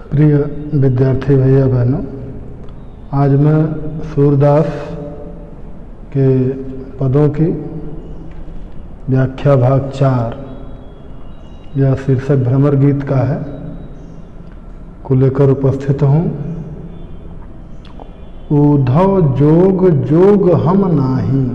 प्रिय विद्यार्थी भैया बहनों, आज मैं सूरदास के पदों की व्याख्या भाग 4 यह शीर्षक भ्रमर गीत का है को लेकर उपस्थित हूँ। उधव जोग जोग हम नाही,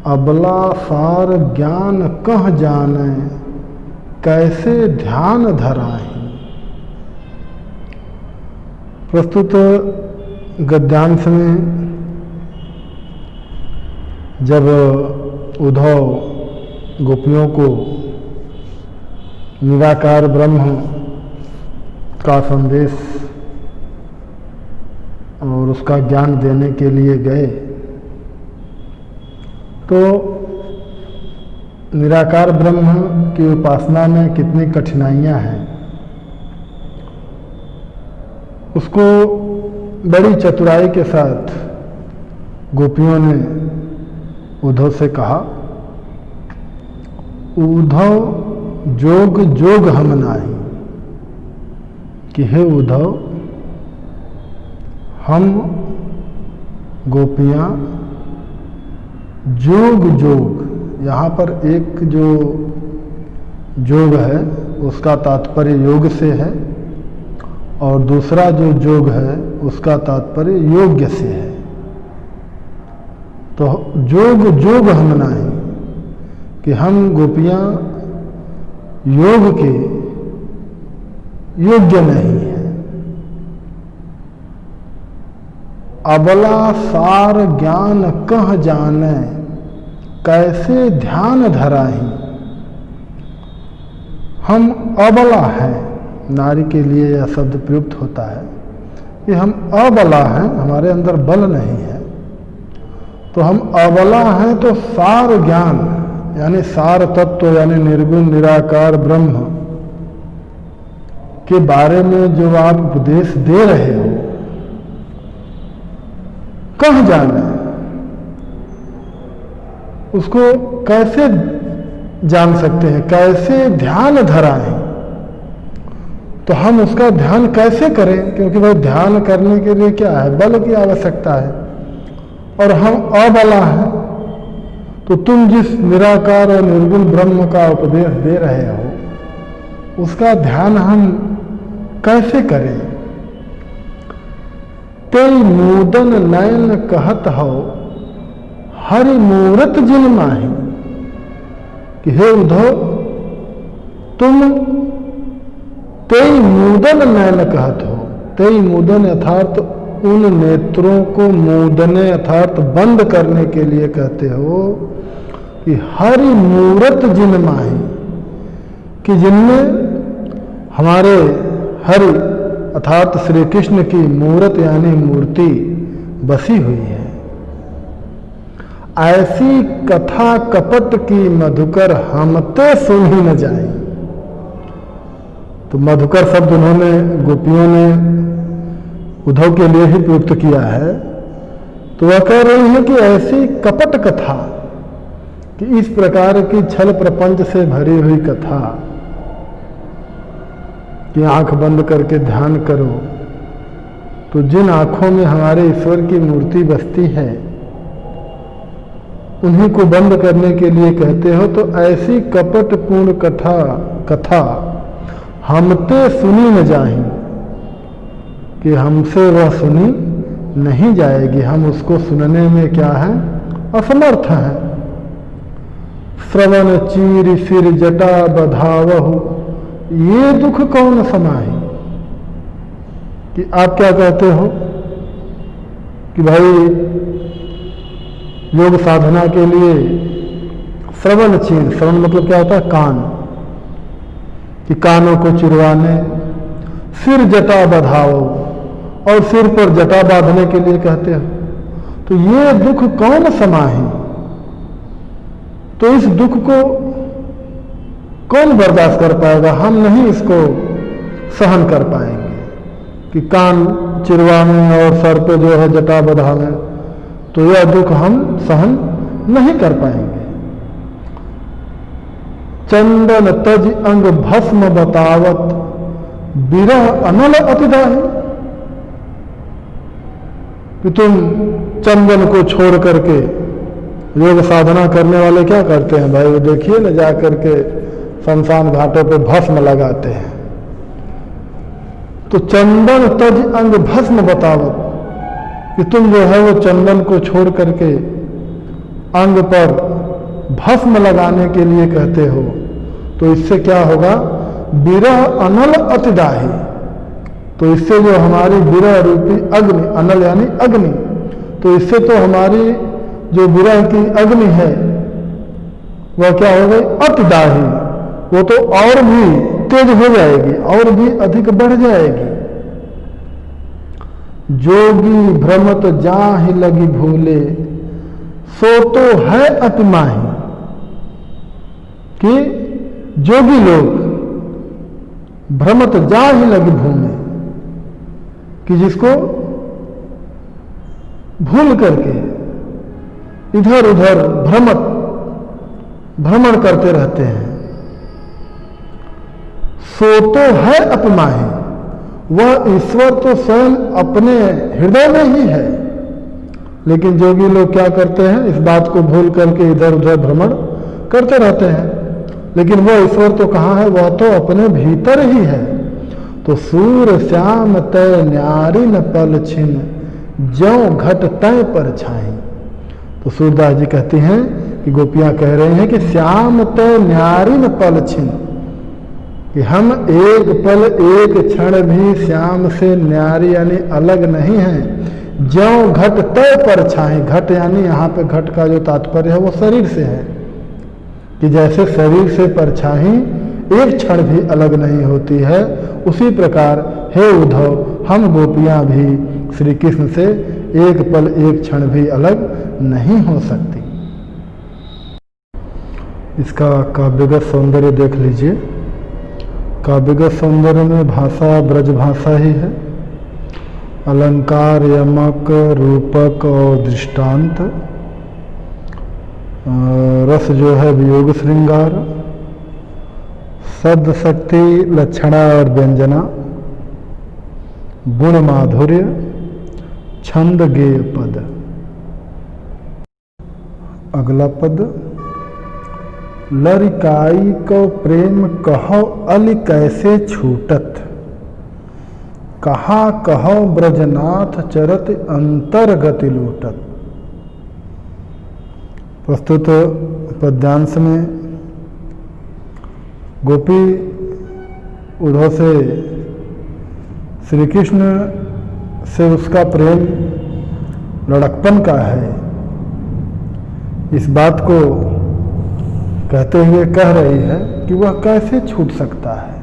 अबला सार ज्ञान कह जाने, कैसे ध्यान धराही। प्रस्तुत गद्यांश में जब उद्धव गोपियों को निराकार ब्रह्म का संदेश और उसका ज्ञान देने के लिए गए तो निराकार ब्रह्म की उपासना में कितनी कठिनाइयां हैं उसको बड़ी चतुराई के साथ गोपियों ने उद्धव से कहा। उद्धव जोग जोग हम नाही, कि हे उद्धव, हम गोपियां जोग जोग, यहाँ पर एक जो जोग है उसका तात्पर्य योग से है और दूसरा जो जोग है उसका तात्पर्य योग्य से है। तो जोग जोग हम नाही, कि हम गोपियां योग के योग्य नहीं है। अबला सार ज्ञान कह जाने, कैसे ध्यान धराही। हम अबला हैं, नारी के लिए यह शब्द प्रयुक्त होता है कि हम अबला हैं, हमारे अंदर बल नहीं है। तो हम अबला हैं तो सार ज्ञान यानी सार तत्व यानी निर्गुण निराकार ब्रह्म के बारे में जो आप उपदेश दे रहे हो, कहाँ जाना है, उसको कैसे जान सकते हैं, कैसे ध्यान धराएं। तो हम उसका ध्यान कैसे करें, क्योंकि भाई ध्यान करने के लिए क्या है, बल की आवश्यकता है और हम अबला हैं। तो तुम जिस निराकार और निर्गुण ब्रह्म का उपदेश दे रहे हो उसका ध्यान हम कैसे करें। तेई मूदन नयन कहत हो, हरि मूरत जिन माही, कि हे उद्धव, तुम तेई मूदन नयन कहत हो। तेई मूदन अर्थात उन नेत्रों को मूदने अर्थात बंद करने के लिए कहते हो कि हरि मूरत जिन माही, कि जिनमें हमारे हरि अर्थात श्री कृष्ण की मूरत यानी मूर्ति बसी हुई है। ऐसी कथा कपट की मधुकर हमते सुन ही न जाए। तो मधुकर शब्द उन्होंने गोपियों ने उद्धव के लिए ही प्रयुक्त किया है। तो वह कह रही है कि ऐसी कपट कथा, कि इस प्रकार की छल प्रपंच से भरी हुई कथा कि आंख बंद करके ध्यान करो, तो जिन आंखों में हमारे ईश्वर की मूर्ति बसती है उन्हीं को बंद करने के लिए कहते हो। तो ऐसी कपट पूर्ण कथा हमते सुनी न जाही, कि हमसे वह सुनी नहीं जाएगी, हम उसको सुनने में क्या है, असमर्थ हैं। श्रवण चीर सिर जटा बधावहु, ये दुख कौन समाही। कि आप क्या कहते हो कि भाई योग साधना के लिए श्रवण चीर, श्रवण मतलब क्या होता है, कान, कि कानों को चिरवाने, सिर जटा बधाओ और सिर पर जटा बांधने के लिए कहते हो। तो ये दुख कौन समाही। तो इस दुख को कौन बर्दाश्त कर पाएगा, हम नहीं इसको सहन कर पाएंगे कि कान चिरवाने और सर पे जो है जटा बधावे, तो यह दुख हम सहन नहीं कर पाएंगे। चंदन तज अंग भस्म बतावत, विरह अनल अतिदाही, कि तुम चंदन को छोड़ करके, योग साधना करने वाले क्या करते हैं भाई, वो देखिए ना, जा करके शमशान घाटों पे भस्म लगाते हैं। तो चंदन तज अंग भस्म बतावत, कि तुम जो है वो चंदन को छोड़ करके अंग पर भस्म लगाने के लिए कहते हो, तो इससे क्या होगा, विरह अनल अतिदाही, तो इससे जो हमारी विरह रूपी अग्नि, अनल यानी अग्नि, तो इससे तो हमारी जो विरह की अग्नि है वह क्या हो गई, अतिदाही, वो तो और भी तेज हो जाएगी, और भी अधिक बढ़ जाएगी। जोगी भ्रमत जाहि लगी भूले, सो तो है अति माही, कि जोगी लोग भ्रमत जाहि लगी भूले, कि जिसको भूल करके इधर उधर भ्रमण करते रहते हैं, सो तो है अपमाही, वह ईश्वर तो स्वयं अपने हृदय में ही है, लेकिन जोगी लोग क्या करते हैं, इस बात को भूल करके इधर उधर भ्रमण करते रहते हैं, लेकिन वह ईश्वर तो कहाँ है, वह तो अपने भीतर ही है। तो सूर श्याम तय न्यारी न पल छिन, ज्यों घट तय पर छाई। तो सूरदास जी कहती हैं कि गोपियां कह रही हैं कि श्याम तय न्यारी न पल छिन, कि हम एक पल एक क्षण भी श्याम से न्यारी यानी अलग नहीं हैं। ज्यों घट तय पर छाई, घट यानी यहाँ पे घट का जो तात्पर्य है वो शरीर से है, कि जैसे शरीर से परछाई एक क्षण भी अलग नहीं होती है, उसी प्रकार हे उद्धव हम गोपियां भी श्री कृष्ण से एक पल एक क्षण भी अलग नहीं हो सकती। इसका काव्यगत सौंदर्य देख लीजिए। काव्यगत सौंदर्य में भाषा ब्रज भाषा ही है, अलंकार, यमक, रूपक और दृष्टांत, रस जो है वियोग श्रृंगार, शब्द शक्ति, लक्षणा और व्यंजना, गुण माधुर्य, छंद गेय पद। अगला पद, लरिकाई को प्रेम कहो अली कैसे छूटत, कहा कहो ब्रजनाथ चरत अंतर्गति लूटत। प्रस्तुत पद्यांश में गोपी उद्धव से श्री कृष्ण से उसका प्रेम लड़कपन का है, इस बात को कहते हुए कह रही है कि वह कैसे छूट सकता है,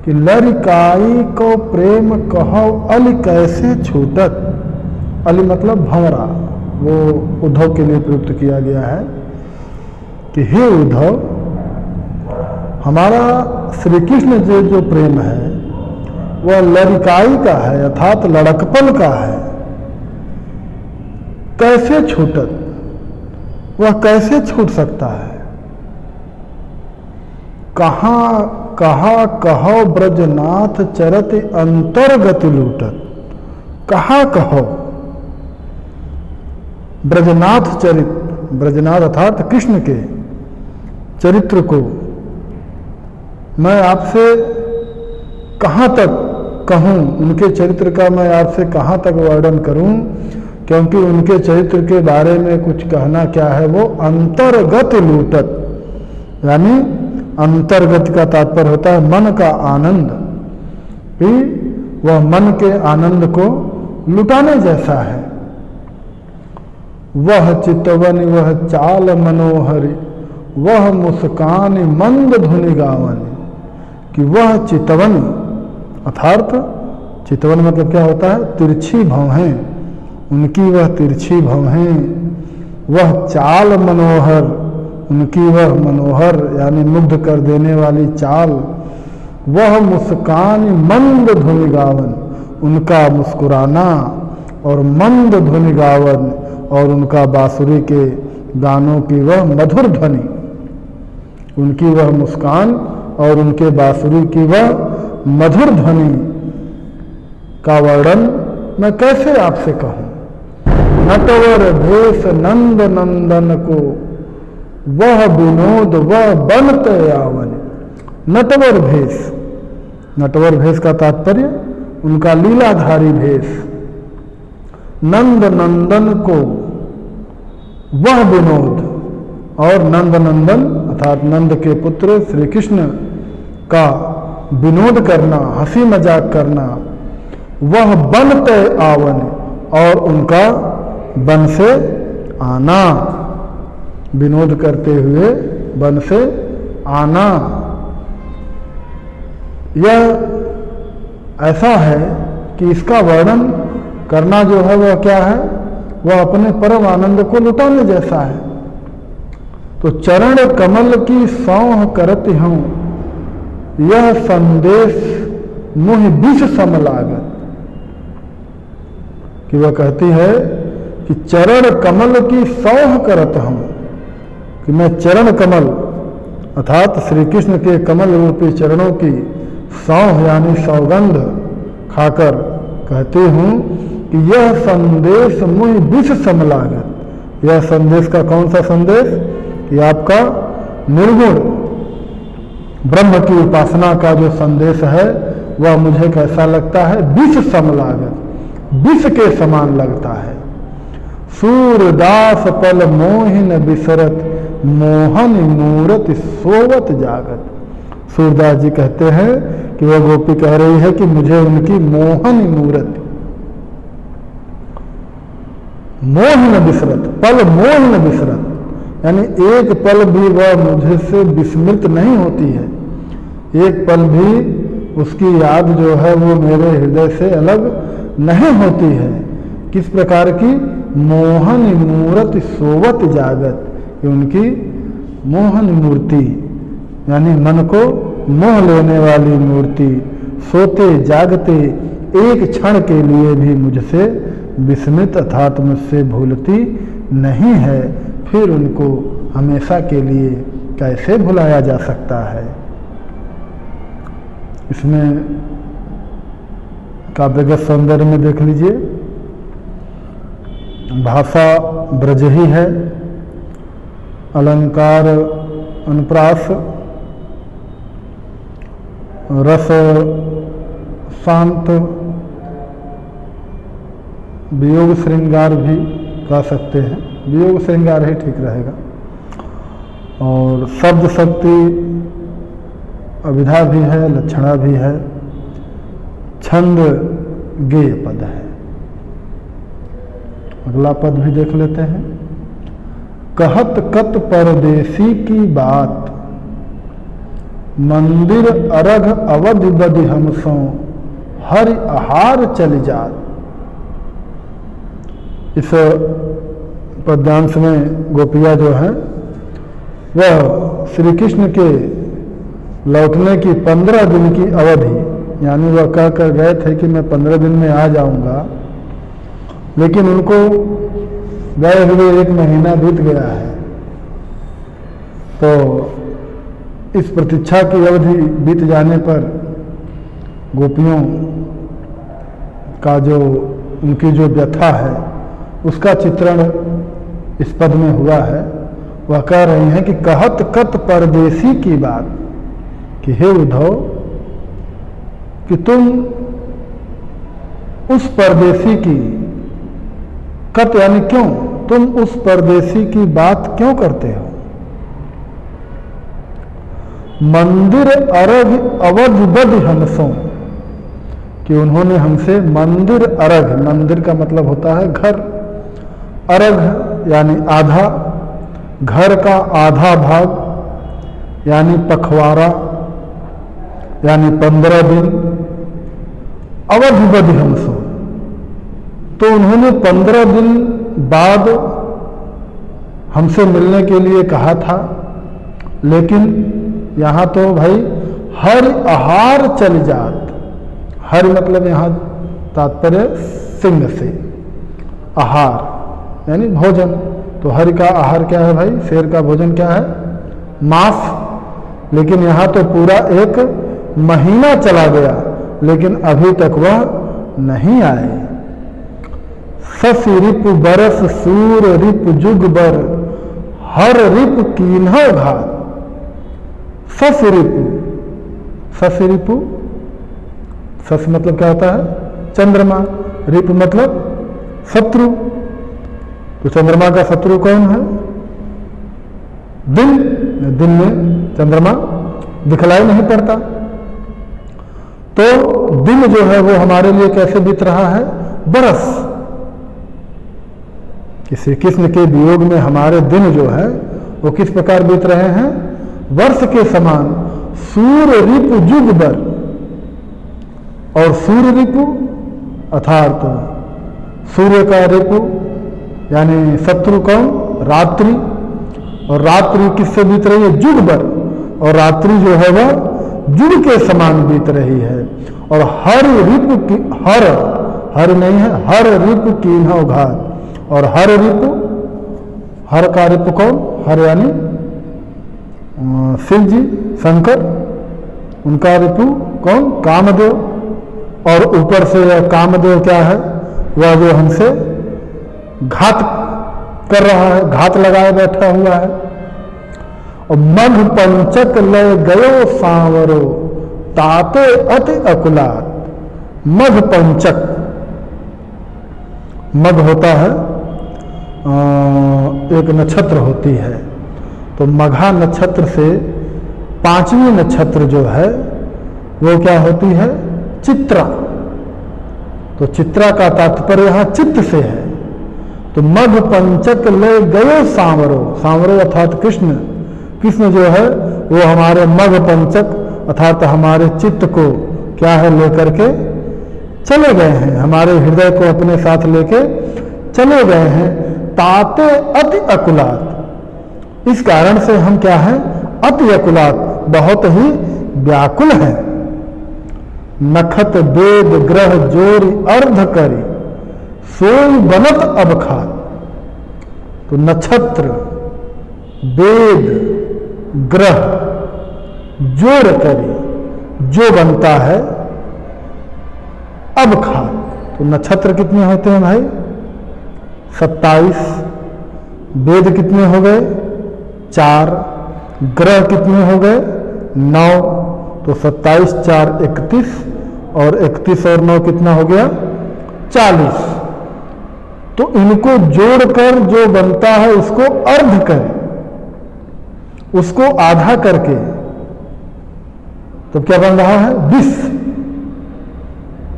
कि लरिकाई को प्रेम कहो अली कैसे छूटत। अली मतलब भंवरा, वो उद्धव के लिए प्रयुक्त किया गया है कि हे उद्धव, हमारा श्री कृष्ण जो प्रेम है वह लरिकाई का है, अर्थात लड़कपन का है। कैसे छूटत, वह कैसे छूट सकता है। कहा कहो ब्रजनाथ चरत अंतर्गति लूटत, कहा कहो ब्रजनाथ चरित, ब्रजनाथ अर्थात कृष्ण के चरित्र को मैं आपसे कहाँ तक कहूँ, उनके चरित्र का मैं आपसे कहाँ तक वर्णन करूँ, क्योंकि उनके चरित्र के बारे में कुछ कहना क्या है, वो अंतर्गत लूटत, यानी अंतर्गत का तात्पर्य होता है मन का आनंद, भी वह मन के आनंद को लुटाने जैसा है। वह चितवन वह चाल मनोहरी, वह मुस्कान मंद धुनि गावनी, कि वह चितवन अर्थात चितवन मतलब क्या होता है, तिरछी भौहें, उनकी वह तिरछी भौहें, वह चाल मनोहर, उनकी वह मनोहर यानी मुग्ध कर देने वाली चाल, वह मुस्कान मंद धुनि गावन, उनका मुस्कुराना और मंद धुनि गावन, और उनका बांसुरी के गानों की वह मधुर ध्वनि, उनकी वह मुस्कान और उनके बांसुरी की वह मधुर ध्वनि का वर्णन मैं कैसे आपसे कहूं। नटवर भेष नंद नंदन को वह विनोद वह बनते आवन। नटवर भेष, नटवर भेष का तात्पर्य उनका लीलाधारी भेष। नंद नंदन को वह विनोद, और नंद नंदन अर्थात नंद के पुत्र श्री कृष्ण का विनोद करना, हंसी मजाक करना, वह बनते आवन, और उनका बन से आना, विनोद करते हुए बन से आना। यह ऐसा है कि इसका वर्णन करना जो है वह क्या है, वह अपने परम आनंद को लुटाने जैसा है। तो चरण कमल की सौंह करत हूं, यह संदेश मुह विष सम लागत। कि वह कहती है कि चरण कमल की सौंह करत हूं, कि मैं चरण कमल अर्थात श्री कृष्ण के कमल रूपी चरणों की सौंह यानी सौगंध खाकर कहती हूं कि यह संदेश मुझ विष सम लागत। यह संदेश का कौन सा संदेश, कि आपका निर्गुण ब्रह्म की उपासना का जो संदेश है वह मुझे कैसा लगता है, विष सम लागत, विष के समान लगता है। सूरदास पल मोहिन बिसरत, मोहन मूरत सोवत जागत। सूरदास जी कहते हैं कि वह गोपी कह रही है कि मुझे उनकी मोहन मूरत, मोहन बिसरत, पल मोहन बिसरत, यानी एक पल भी वह मुझे से विस्मृत नहीं होती है, एक पल भी उसकी याद जो है वो मेरे हृदय से अलग नहीं होती है। किस प्रकार की, मोहन मूरत सोवत जागत, कि उनकी मोहन मूर्ति यानी मन को मोह लेने वाली मूर्ति सोते जागते एक क्षण के लिए भी मुझसे विस्मृत अर्थात मुझसे भूलती नहीं है, फिर उनको हमेशा के लिए कैसे भुलाया जा सकता है। इसमें काव्यगत सौंदर्य में देख लीजिए, भाषा ब्रज ही है, अलंकार अनुप्रास, रस शांत, वियोग श्रृंगार भी कह सकते हैं, वियोग श्रृंगार ही ठीक रहेगा, और शब्द शक्ति अभिधा भी है, लक्षणा भी है, छंद गेय पद है। अगला पद भी देख लेते हैं। कहत कत परदेसी की बात, मंदिर अरघ अवध बदि हमसों, हरि आहार चल जात। इस पद्यांश में गोपिया जो है वह श्री कृष्ण के लौटने की 15 दिन की अवधि, यानी वह कह कर गए थे कि मैं 15 दिन में आ जाऊंगा, लेकिन उनको गए हुए 1 महीना बीत गया है। तो इस प्रतीक्षा की अवधि बीत जाने पर गोपियों का जो उनकी जो व्यथा है उसका चित्रण इस पद में हुआ है। वह कह रही हैं कि कहत कत परदेसी की बात, कि हे उद्धव कि तुम उस परदेसी की, कत यानी क्यों, तुम उस परदेसी की बात क्यों करते हो। मंदिर अरघ अवध बदि हमसों, कि उन्होंने हमसे मंदिर अरघ, मंदिर का मतलब होता है घर, अरघ यानी आधा, घर का आधा भाग यानी पखवाड़ा यानी 15 दिन, अवध बदि हमसों, तो उन्होंने 15 दिन बाद हमसे मिलने के लिए कहा था, लेकिन यहाँ तो भाई हर आहार चल जात, हर मतलब यहाँ तात्पर्य सिंह से, आहार यानी भोजन। तो हरि का आहार क्या है भाई, शेर का भोजन क्या है, मांस, लेकिन यहाँ तो पूरा एक महीना चला गया लेकिन अभी तक वह नहीं आए। शशि रिपु बरस सूर रिपु जुग बर, हर रिपु कीन्हो घात। शशि रिपु, शशि रिपु, शशि मतलब क्या होता है? चंद्रमा। रिपु मतलब शत्रु। तो चंद्रमा का शत्रु कौन है? दिन। दिन में चंद्रमा दिखलाई नहीं पड़ता। तो दिन जो है वो हमारे लिए कैसे बीत रहा है? बरस। श्री कृष्ण के वियोग में हमारे दिन जो है वो किस प्रकार बीत रहे हैं? वर्ष के समान। सूर्य रिपु जुग बर, और सूर्य रिपु अर्थात सूर्य का रिपु यानी शत्रु कौन? रात्रि। और रात्रि किससे बीत रही है? जुग बर। और रात्रि जो है वह जुग के समान बीत रही है। और हर रिपु की, हर नहीं है, हर रिपु कीन्हो घात। और हर रिपु, हर का रिपु कौन? हर यानी शिव जी, शंकर। उनका रिपु कौन? कामदेव। और ऊपर से यह कामदेव क्या है? वह जो हमसे घात कर रहा है, घात लगाए बैठा हुआ है। और मघ पंचक लय गयो सांवरो, ताते अति अकुलात। मघ पंचक, मघ होता है एक नक्षत्र होती है। तो मघा नक्षत्र से पांचवी नक्षत्र जो है वो क्या होती है? चित्रा। तो चित्रा का तात्पर्य यहां चित्त से है। तो मघ पंचक ले गयो सांवरो, सांवरो अर्थात कृष्ण। कृष्ण जो है वो हमारे मघ पंचक अर्थात हमारे चित्त को क्या है लेकर के चले गए हैं, हमारे हृदय को अपने साथ लेके चले गए हैं। ताते अति अकुलात, इस कारण से हम क्या हैं? अति अकुलात, बहुत ही व्याकुल हैं। नखत वेद ग्रह जोरी अर्ध करी, सोई बनत अब खात। तो नक्षत्र, वेद, ग्रह जोड़ करी, जो बनता है अब खात। तो नक्षत्र कितने होते हैं भाई? 27। वेद कितने हो गए? 4। ग्रह कितने हो गए? 9। तो 27 4 31, और 31 और 9 कितना हो गया? 40। तो इनको जोड़कर जो बनता है उसको अर्ध करें, उसको आधा करके, तो क्या बन रहा है? 20।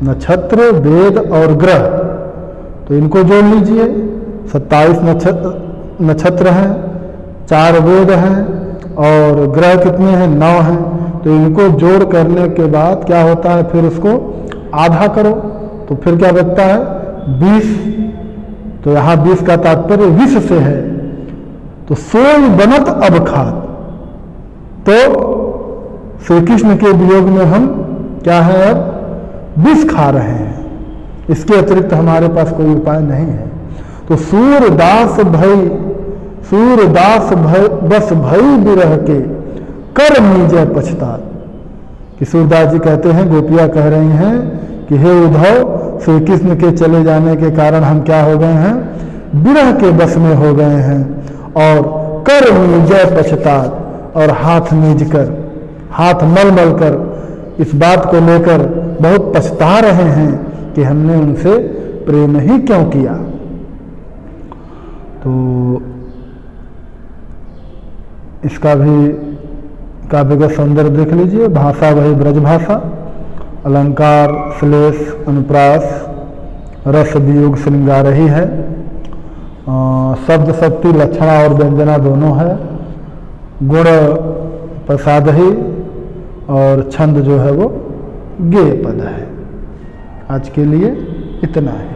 नक्षत्र, वेद और ग्रह, तो इनको जोड़ लीजिए। 27 नक्षत्र हैं, 4 वेद हैं, और ग्रह कितने हैं? 9 हैं। तो इनको जोड़ करने के बाद क्या होता है? फिर उसको आधा करो, तो फिर क्या बचता है? 20। तो यहां 20 का तात्पर्य विष से है। तो सोई बनत अब खात। तो श्री कृष्ण के वियोग में हम क्या है? अब विष खा रहे हैं। इसके अतिरिक्त हमारे पास कोई उपाय नहीं है। तो सूरदास भई, सूरदास भय बस भई बिरह के, कर नीजय पछतात। कि सूरदास जी कहते हैं, गोपियां कह रही हैं कि हे उद्धव, श्री कृष्ण के चले जाने के कारण हम क्या हो गए हैं? विरह के बस में हो गए हैं। और कर नीजय पछतात, और हाथ नीज कर, हाथ मल मल कर इस बात को लेकर बहुत पछता रहे हैं कि हमने उनसे प्रेम ही क्यों किया। तो इसका भी काव्य सौंदर्य देख लीजिए। भाषा वही ब्रज भाषा, अलंकार, श्लेष, अनुप्रास, रस, वियोग, श्रृंगार ही है। शब्द शक्ति, लक्षणा और व्यंजना दोनों है। गुण प्रसाद ही, और छंद जो है वो गेय पद है। आज के लिए इतना है।